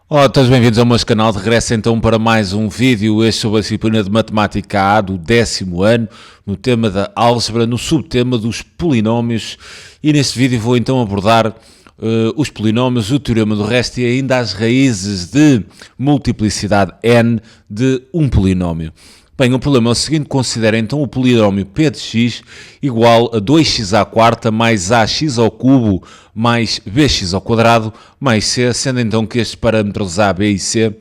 Olá, todos bem-vindos ao meu canal. De regresso então para mais um vídeo, este sobre a disciplina de Matemática A do 10º ano, no tema da álgebra, no subtema dos polinómios. E neste vídeo vou então abordar os polinómios, o teorema do resto e ainda as raízes de multiplicidade n de um polinómio. Bem, o problema é o seguinte: considera então o polinómio p de x igual a 2x à quarta mais ax ao cubo mais bx ao quadrado mais c, sendo então que estes parâmetros a, b e c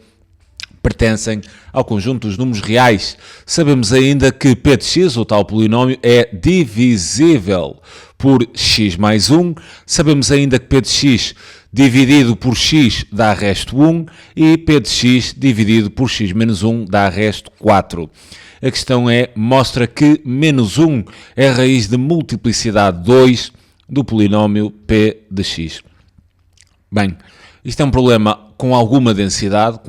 pertencem ao conjunto dos números reais. Sabemos ainda que p de x, o tal polinómio, é divisível por x mais 1. Sabemos ainda que p de x dividido por x dá resto 1 e p de x dividido por x menos 1 dá resto 4. A questão é, mostra que menos 1 é a raiz de multiplicidade 2 do polinómio p de x. Bem, isto é um problema com alguma densidade,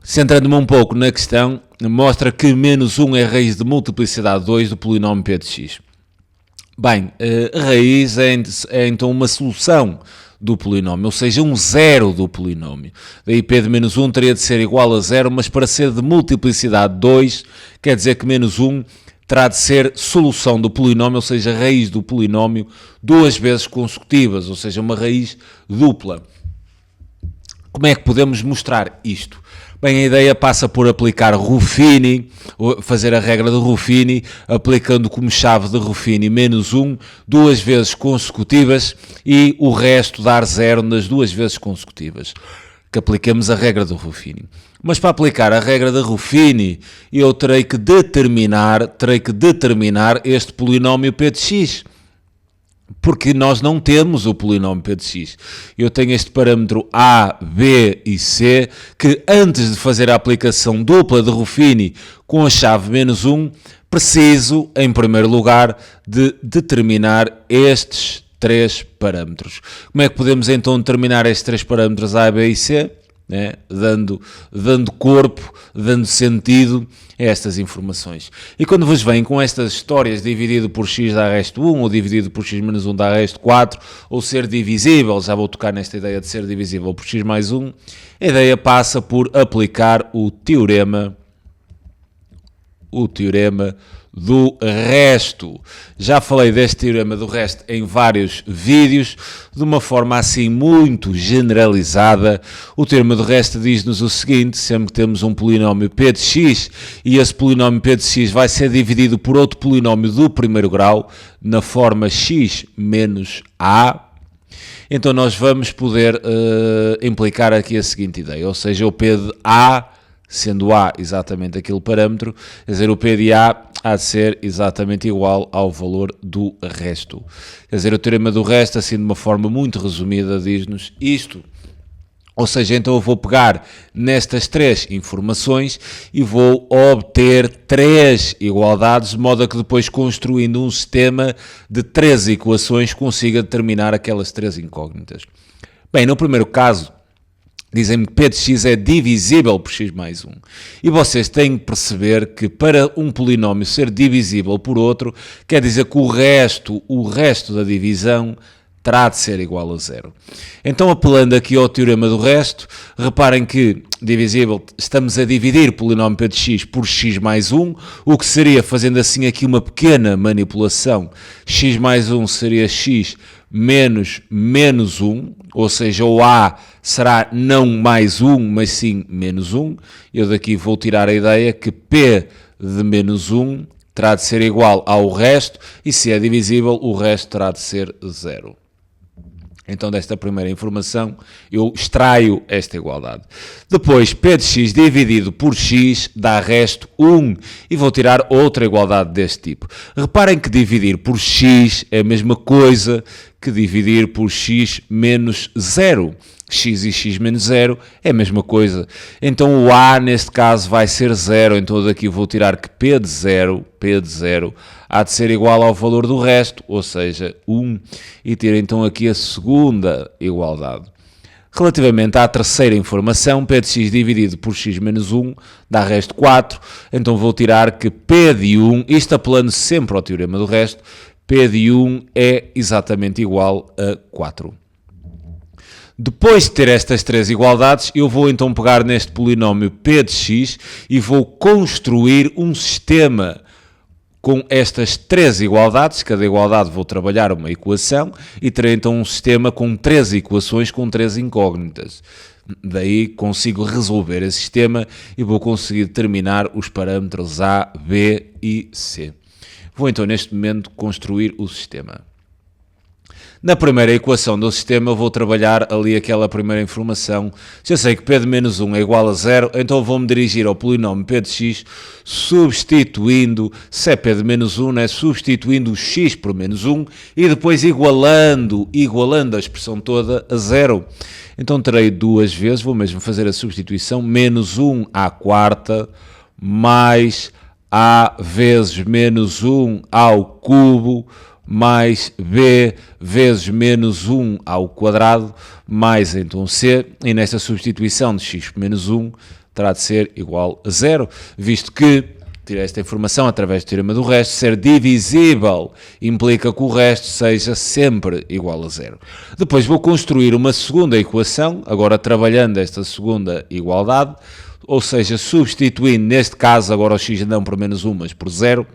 Centrando-me um pouco na questão, mostra que menos 1 é a raiz de multiplicidade 2 do polinómio p de x. Bem, a raiz é então uma solução do polinómio, ou seja, um zero do polinómio. Daí p de menos 1 teria de ser igual a zero, mas para ser de multiplicidade 2, quer dizer que menos 1 terá de ser solução do polinómio, ou seja, raiz do polinómio duas vezes consecutivas, ou seja, uma raiz dupla. Como é que podemos mostrar isto? Bem, a ideia passa por aplicar Ruffini, fazer a regra de Ruffini, aplicando como chave de Ruffini menos 1 duas vezes consecutivas e o resto dar zero nas duas vezes consecutivas. Que apliquemos a regra de Ruffini. Mas para aplicar a regra de Ruffini, eu terei que determinar este polinómio p de x. Porque nós não temos o polinómio p de x. Eu tenho este parâmetro a, b e c, que antes de fazer a aplicação dupla de Ruffini com a chave menos 1, preciso, em primeiro lugar, de determinar estes três parâmetros. Como é que podemos então determinar estes três parâmetros a, b e c? Dando corpo, dando sentido a estas informações. E quando vos vêm com estas histórias, dividido por x dá resto 1, ou dividido por x menos 1 dá resto 4, ou ser divisível, já vou tocar nesta ideia de ser divisível por x mais 1, a ideia passa por aplicar o teorema do resto. Já falei deste teorema do resto em vários vídeos, de uma forma assim muito generalizada. O teorema do resto diz-nos o seguinte: sempre que temos um polinómio p de x e esse polinómio p de x vai ser dividido por outro polinómio do primeiro grau, na forma x menos a, então nós vamos poder implicar aqui a seguinte ideia, ou seja, o p de a, sendo A exatamente aquele parâmetro, quer dizer, o P de A há de ser exatamente igual ao valor do resto. Quer dizer, o teorema do resto, assim de uma forma muito resumida, diz-nos isto. Ou seja, então eu vou pegar nestas três informações e vou obter três igualdades, de modo a que depois, construindo um sistema de três equações, consiga determinar aquelas três incógnitas. Bem, no primeiro caso, dizem-me que p de x é divisível por x mais 1. E vocês têm que perceber que para um polinómio ser divisível por outro, quer dizer que o resto da divisão terá de ser igual a zero. Então, apelando aqui ao teorema do resto, reparem que divisível, estamos a dividir o polinómio p de x por x mais 1, o que seria, fazendo assim aqui uma pequena manipulação, x mais 1 seria x menos 1, ou seja, o a será não mais 1, mas sim menos 1. Eu daqui vou tirar a ideia que p de menos 1 terá de ser igual ao resto, e se é divisível, o resto terá de ser zero. Então, desta primeira informação, eu extraio esta igualdade. Depois, p de x dividido por x dá resto 1. E vou tirar outra igualdade deste tipo. Reparem que dividir por x é a mesma coisa que dividir por x menos 0. X e x menos 0 é a mesma coisa. Então, o a, neste caso, vai ser 0. Então, daqui vou tirar que p de 0 há de ser igual ao valor do resto, ou seja, 1. E tiro então aqui a segunda igualdade. Relativamente à terceira informação, p de x dividido por x menos 1 dá resto 4. Então, vou tirar que p de 1, isto apelando sempre ao teorema do resto, p de 1 é exatamente igual a 4. Depois de ter estas três igualdades, eu vou então pegar neste polinómio p de x e vou construir um sistema com estas três igualdades. Cada igualdade vou trabalhar uma equação e terei então um sistema com três equações com três incógnitas. Daí consigo resolver esse sistema e vou conseguir determinar os parâmetros A, B e C. Vou então neste momento construir o sistema. Na primeira equação do sistema eu vou trabalhar ali aquela primeira informação. Se eu sei que p de menos 1 é igual a 0, então vou-me dirigir ao polinómio p de x, substituindo, se é p de menos 1, né, substituindo o x por menos 1 e depois igualando a expressão toda a 0. Então terei duas vezes, vou mesmo fazer a substituição, menos 1 à quarta mais a vezes menos 1 ao cubo mais b vezes menos 1 ao quadrado, mais então c, e nesta substituição de x por menos 1 terá de ser igual a 0, visto que, tirei esta informação através do teorema do resto, ser divisível implica que o resto seja sempre igual a 0. Depois vou construir uma segunda equação, agora trabalhando esta segunda igualdade, ou seja, substituindo, neste caso, agora o x não por menos 1, mas por 0,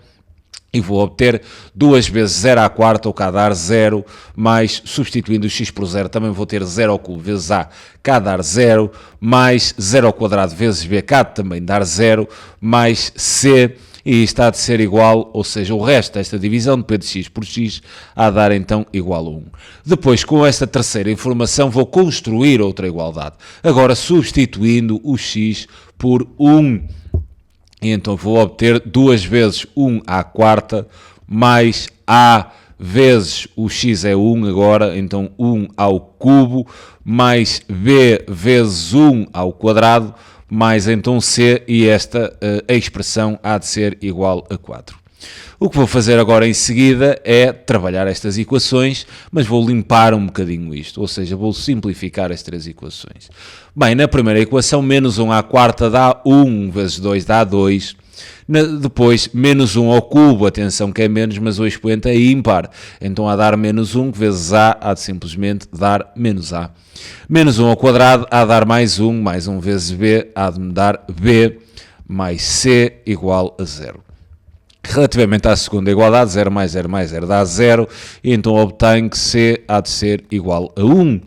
e vou obter 2 vezes 0 à quarta, ou cá dar 0, mais, substituindo o x por 0, também vou ter 0 ao cubo vezes a, cá dar 0, mais 0 ao quadrado vezes b, cá também dar 0, mais c, e isto há de ser igual, ou seja, o resto desta divisão de p de x por x há de dar então igual a 1. Depois, com esta terceira informação, vou construir outra igualdade, agora substituindo o x por 1. E então vou obter 2 vezes 1 à quarta mais a vezes o x é 1 agora, então 1 ao cubo, mais b vezes 1 ao quadrado, mais então c, e esta a expressão há de ser igual a 4. O que vou fazer agora em seguida é trabalhar estas equações, mas vou limpar um bocadinho isto, ou seja, vou simplificar as três equações. Bem, na primeira equação, menos 1 à quarta dá 1 vezes 2 dá 2. Depois, menos 1 ao cubo, atenção que é menos, mas o expoente é ímpar. Então, a dar menos 1 vezes a, há de simplesmente dar menos a. Menos 1 ao quadrado, há de dar mais 1 vezes b, há de me dar b, mais c igual a 0. Relativamente à segunda igualdade, 0 mais 0 mais 0 dá 0, e então obtenho que c há de ser igual a 1.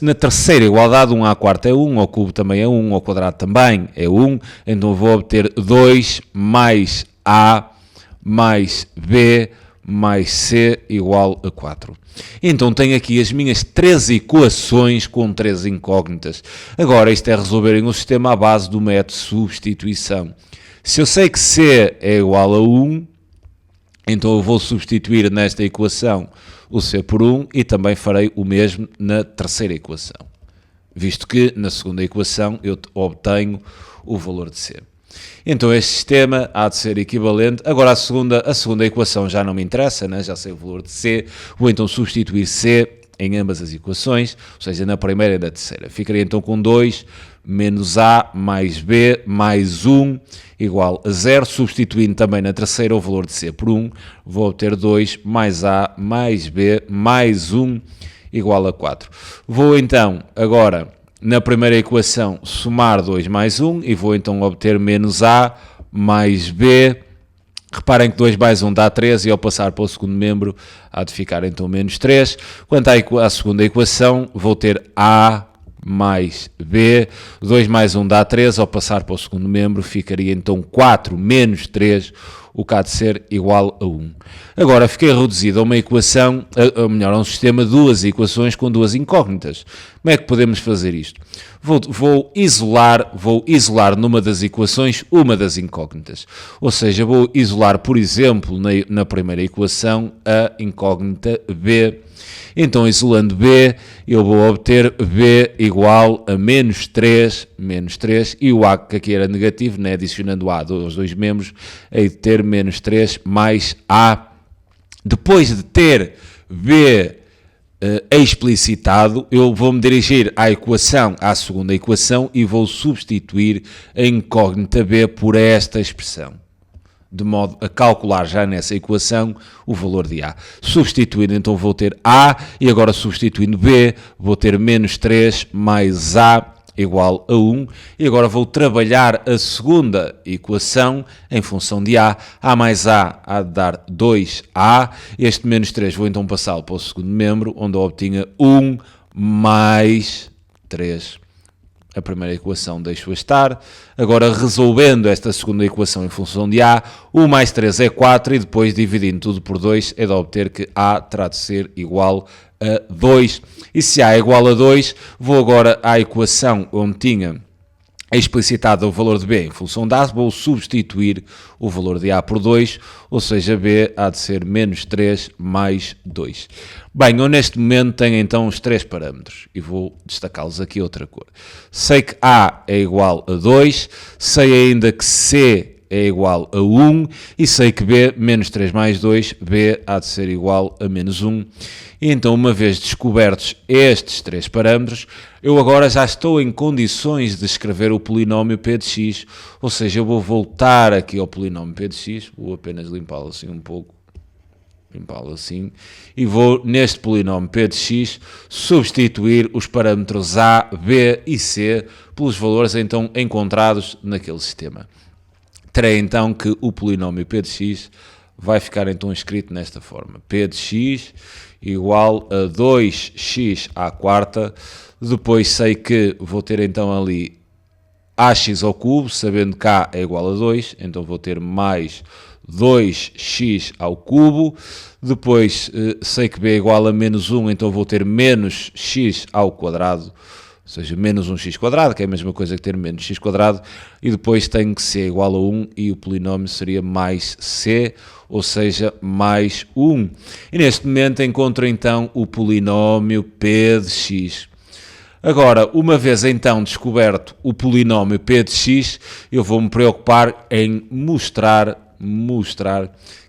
Na terceira igualdade, 1 à quarta é 1, ao cubo também é 1, ao quadrado também é 1, então vou obter 2 mais a mais b mais c igual a 4. Então tenho aqui as minhas três equações com três incógnitas. Agora isto é resolverem o sistema à base do método de substituição. Se eu sei que c é igual a 1, então eu vou substituir nesta equação o c por 1 e também farei o mesmo na terceira equação, visto que na segunda equação eu obtenho o valor de c. Então este sistema há de ser equivalente. Agora a segunda equação já não me interessa, né? Já sei o valor de c, vou então substituir c em ambas as equações, ou seja, na primeira e na terceira. Ficaria então com 2 menos a mais b mais 1 igual a 0, substituindo também na terceira o valor de c por 1, vou obter 2 mais a mais b mais 1 igual a 4. Vou então agora na primeira equação somar 2 mais 1 e vou então obter menos a mais b. Reparem que 2 mais 1 dá 3 e ao passar para o segundo membro há de ficar então menos 3. Quanto à segunda equação, vou ter a mais b, 2 mais 1 dá 3, ao passar para o segundo membro ficaria então 4 menos 3, o que há de ser igual a 1. Agora fiquei reduzido a uma equação, a um sistema de duas equações com duas incógnitas. Como é que podemos fazer isto? Vou isolar numa das equações uma das incógnitas. Ou seja, vou isolar, por exemplo, na primeira equação, a incógnita b. Então, isolando b, eu vou obter b igual a menos 3, e o a que aqui era negativo, né? Adicionando a aos dois membros, hei de ter menos 3 mais a. Depois de ter b explicitado, eu vou-me dirigir à segunda equação, e vou substituir a incógnita b por esta expressão. de modo a calcular já nessa equação o valor de A. Substituindo, então vou ter A, e agora substituindo B, vou ter menos 3 mais A igual a 1, e agora vou trabalhar a segunda equação em função de A. A mais A há de dar 2A, este menos 3 vou então passá-lo para o segundo membro, onde eu obtinha 1 mais 3. A primeira equação deixo-a estar. Agora, resolvendo esta segunda equação em função de A, 1 mais 3 é 4, e depois dividindo tudo por 2 é de obter que A terá de ser igual a 2. E se A é igual a 2, vou agora à equação onde tinha explicitado o valor de B em função de A, vou substituir o valor de A por 2, ou seja, B há de ser menos 3 mais 2. Bem, eu neste momento tenho então os três parâmetros e vou destacá-los aqui outra cor. Sei que A é igual a 2, sei ainda que C é igual a 1 e sei que B, menos 3 mais 2, B há de ser igual a menos 1. E então, uma vez descobertos estes três parâmetros, eu agora já estou em condições de escrever o polinómio P de x, ou seja, eu vou voltar aqui ao polinómio P de x, vou apenas limpá-lo assim um pouco, limpá-lo assim, e vou neste polinómio P de x substituir os parâmetros A, B e C pelos valores então encontrados naquele sistema. Terei então que o polinómio P de x vai ficar então escrito nesta forma: P de x igual a 2x à quarta. Depois sei que vou ter então ali ax ao cubo, sabendo que A é igual a 2, então vou ter mais 2x ao cubo. Depois sei que B é igual a menos 1, então vou ter menos x ao quadrado, ou seja, menos 1x quadrado, que é a mesma coisa que ter menos x quadrado, e depois tenho que C igual a 1 e o polinómio seria mais C, ou seja, mais 1. E neste momento encontro então o polinómio P de x. Agora, uma vez então descoberto o polinómio P de x, eu vou me preocupar em mostrar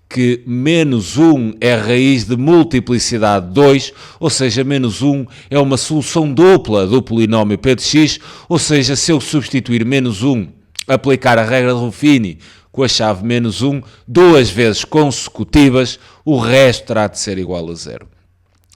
que menos 1 é a raiz de multiplicidade 2, ou seja, menos 1 é uma solução dupla do polinómio P de x, ou seja, se eu substituir menos 1, aplicar a regra de Ruffini com a chave menos 1, duas vezes consecutivas, o resto terá de ser igual a 0.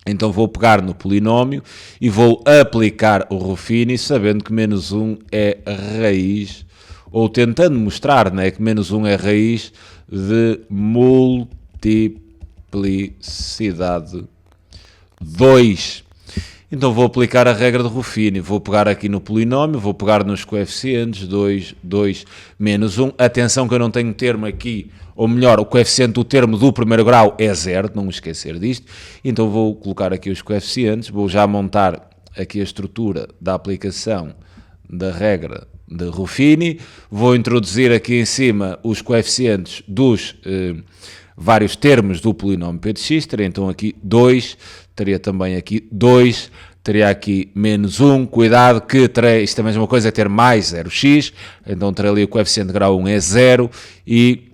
Então vou pegar no polinómio e vou aplicar o Ruffini, sabendo que menos 1 é a raiz, ou tentando mostrar, né, que menos 1 é a raiz de multiplicidade 2. Então vou aplicar a regra de Ruffini, vou pegar aqui no polinómio, vou pegar nos coeficientes 2, 2, menos 1. Atenção que eu não tenho termo aqui, ou melhor, o coeficiente do termo do primeiro grau é 0, não me esquecer disto. Então vou colocar aqui os coeficientes, vou já montar aqui a estrutura da aplicação da regra de Ruffini, vou introduzir aqui em cima os coeficientes dos vários termos do polinómio P de x, teria então aqui 2, teria também aqui 2, teria aqui menos 1, cuidado que terei, isto é a mesma coisa, é ter mais 0x, então terei ali o coeficiente de grau 1 é 0 e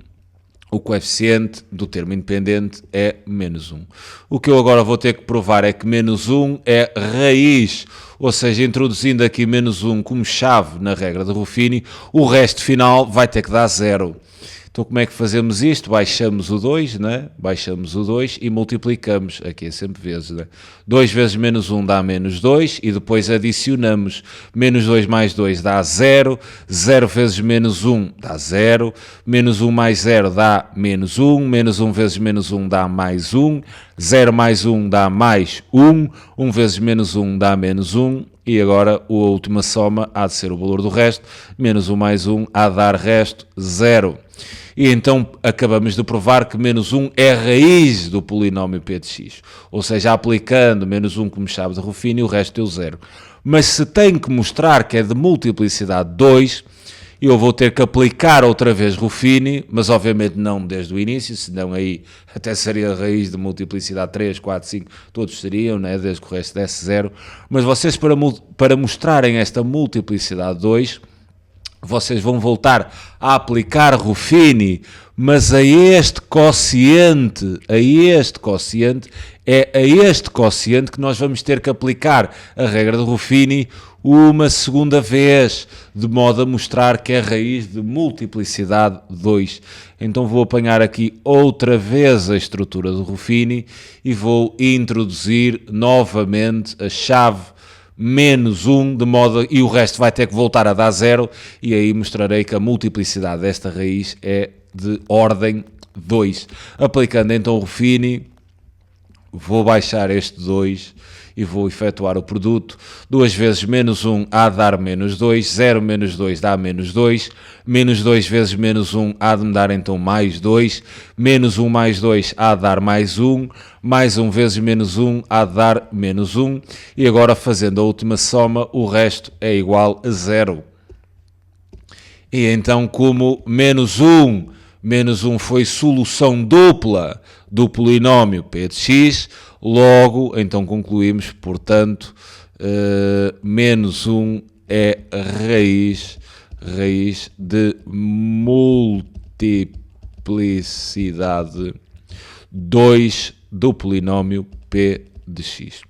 o coeficiente do termo independente é menos 1. O que eu agora vou ter que provar é que menos 1 é raiz, ou seja, introduzindo aqui menos 1 como chave na regra de Ruffini, o resto final vai ter que dar 0. Então como é que fazemos isto? Baixamos o 2, né? Baixamos o 2 e multiplicamos, aqui é sempre vezes, né? 2 vezes menos 1 dá menos 2 e depois adicionamos menos 2 mais 2 dá 0, 0 vezes menos 1 dá 0, menos 1 mais 0 dá menos 1, menos 1 vezes menos 1 dá mais 1, 0 mais 1 dá mais 1, 1 vezes menos 1 dá menos 1, e agora a última soma há de ser o valor do resto, menos 1 mais 1 há de dar resto 0. E então acabamos de provar que menos 1 é a raiz do polinómio P de x. Ou seja, aplicando menos 1 como chave de Ruffini, o resto deu 0. Mas se tenho que mostrar que é de multiplicidade 2, eu vou ter que aplicar outra vez Ruffini, mas obviamente não desde o início, senão aí até seria a raiz de multiplicidade 3, 4, 5, todos seriam, né, desde que o resto desse 0. Mas vocês, para mostrarem esta multiplicidade 2, vocês vão voltar a aplicar Ruffini, mas a este quociente, é a este quociente que nós vamos ter que aplicar a regra de Ruffini uma segunda vez, de modo a mostrar que é raiz de multiplicidade 2. Então vou apanhar aqui outra vez a estrutura do Ruffini e vou introduzir novamente a chave menos 1, de modo e o resto vai ter que voltar a dar 0, e aí mostrarei que a multiplicidade desta raiz é de ordem 2. Aplicando então o Ruffini, vou baixar este 2 e vou efetuar o produto. 2 vezes menos 1 há de dar menos 2, 0 menos 2 dá menos 2, menos 2 vezes menos 1 há de me dar então mais 2, menos 1 mais 2 há de dar mais 1, mais 1 vezes menos 1 há de dar menos 1, e agora fazendo a última soma, o resto é igual a 0. E então, como menos 1 foi solução dupla do polinómio p de x, logo, então concluímos, portanto, menos 1 é raiz de multiplicidade 2 do polinómio p de x.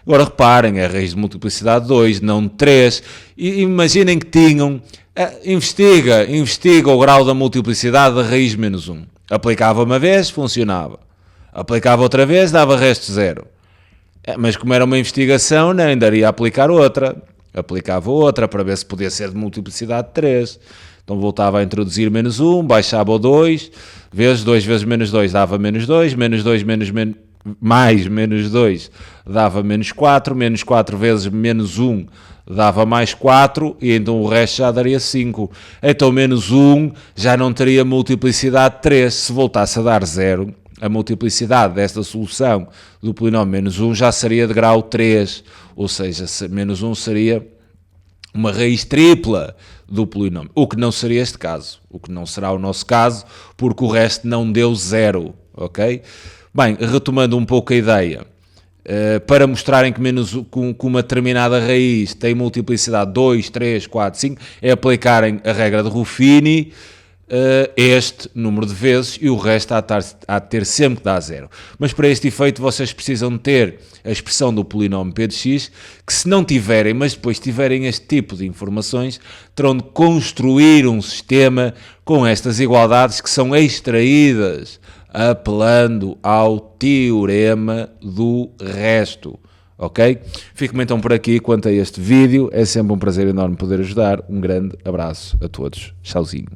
Agora reparem, é raiz de multiplicidade 2, não 3. E imaginem que tinham... Investiga o grau da multiplicidade da raiz menos 1. Aplicava uma vez, funcionava. Aplicava outra vez, dava resto 0. Mas como era uma investigação, nem daria a aplicar outra. Aplicava outra para ver se podia ser de multiplicidade 3. Então voltava a introduzir menos 1, baixava o 2, vezes 2 vezes menos 2 dava menos 2, menos 2 mais menos 2 dava menos 4, menos 4 vezes menos 1 dava mais 4, e então o resto já daria 5. Então menos 1 já não teria multiplicidade 3. Se voltasse a dar 0, a multiplicidade desta solução do polinómio menos 1 já seria de grau 3, ou seja, menos 1 seria uma raiz tripla do polinómio, o que não seria este caso, o que não será o nosso caso, porque o resto não deu 0, ok? Bem, retomando um pouco a ideia, para mostrarem que com uma determinada raiz tem multiplicidade 2, 3, 4, 5, é aplicarem a regra de Ruffini, este número de vezes, e o resto há de ter sempre que dar 0. Mas para este efeito vocês precisam ter a expressão do polinómio p de x, que se não tiverem, mas depois tiverem este tipo de informações, terão de construir um sistema com estas igualdades que são extraídas apelando ao teorema do resto. Ok? Fico-me então por aqui quanto a este vídeo. É sempre um prazer enorme poder ajudar. Um grande abraço a todos. Tchauzinho.